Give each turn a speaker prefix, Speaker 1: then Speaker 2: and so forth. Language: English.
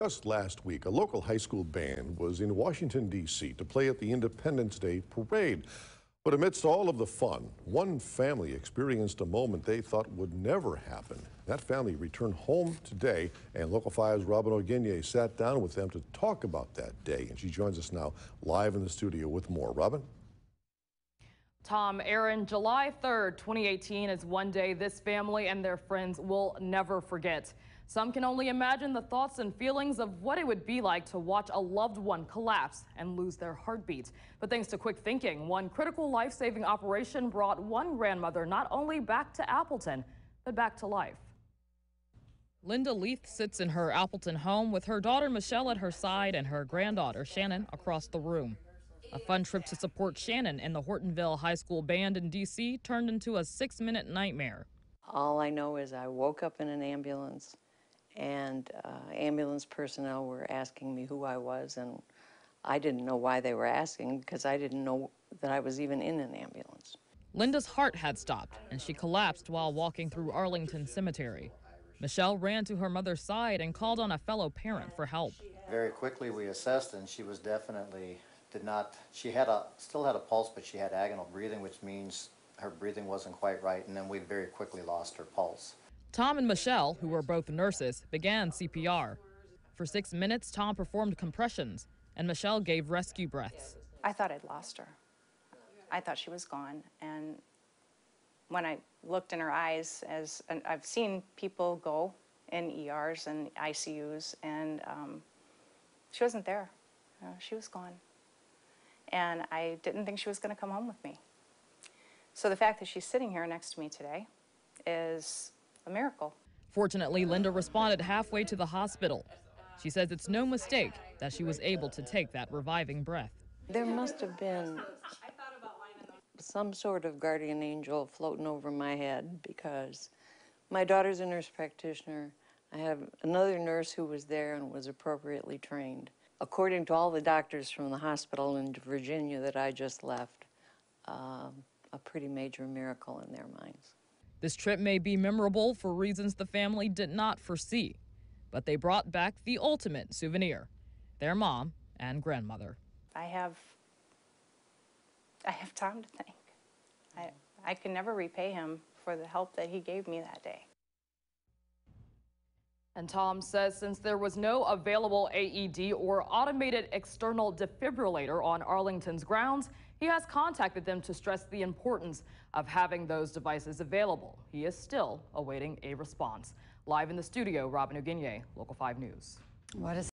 Speaker 1: Just last week, a local high school band was in Washington, D.C. to play at the Independence Day parade. But amidst all of the fun, one family experienced a moment they thought would never happen. That family returned home today, and Local 5's ROBYN OGUINYE sat down with them to talk about that day. And she joins us now live in the studio with more. ROBYN?
Speaker 2: Tom, Aaron, July 3rd, 2018 is one day this family and their friends will never forget. Some can only imagine the thoughts and feelings of what it would be like to watch a loved one collapse and lose their heartbeat. But thanks to quick thinking, one critical life-saving operation brought one grandmother not only back to Appleton, but back to life. Linda LEITH sits in her Appleton home with her daughter Michelle at her side and her granddaughter Shannon across the room. A fun trip to support Shannon and the Hortonville High School band in D.C. turned into a 6-minute nightmare.
Speaker 3: All I know is I woke up in an ambulance, and ambulance personnel were asking me who I was, and I didn't know why they were asking because I didn't know that I was even in an ambulance.
Speaker 2: Linda's heart had stopped, and she collapsed while walking through Arlington Cemetery. Michelle ran to her mother's side and called on a fellow parent for help.
Speaker 4: Very quickly we assessed, and she was definitely she still had a pulse, but she had agonal breathing, which means her breathing wasn't quite right, and then we very quickly lost her pulse.
Speaker 2: Tom and Michelle, who were both nurses, began CPR. For 6 minutes, Tom performed compressions, and Michelle gave rescue breaths.
Speaker 5: I thought I'd lost her. I thought she was gone, and when I looked in her eyes, and I've seen people go in ERs and ICUs, and she wasn't there. She was gone. And I didn't think she was going to come home with me. So the fact that she's sitting here next to me today is a miracle.
Speaker 2: Fortunately, Linda responded halfway to the hospital. She says it's no mistake that she was able to take that reviving breath.
Speaker 3: There must have been some sort of guardian angel floating over my head because my daughter's a nurse practitioner. I have another nurse who was there and was appropriately trained. According to all the doctors from the hospital in Virginia that I just left, a pretty major miracle in their minds.
Speaker 2: This trip may be memorable for reasons the family did not foresee, but they brought back the ultimate souvenir, their mom and grandmother.
Speaker 5: I have Tom to thank. I can never repay him for the help that he gave me that day.
Speaker 2: And Tom says since there was no available AED or automated external defibrillator on Arlington's grounds, he has contacted them to stress the importance of having those devices available. He is still awaiting a response. Live in the studio, ROBYN OGUINYE, Local 5 News.
Speaker 3: What is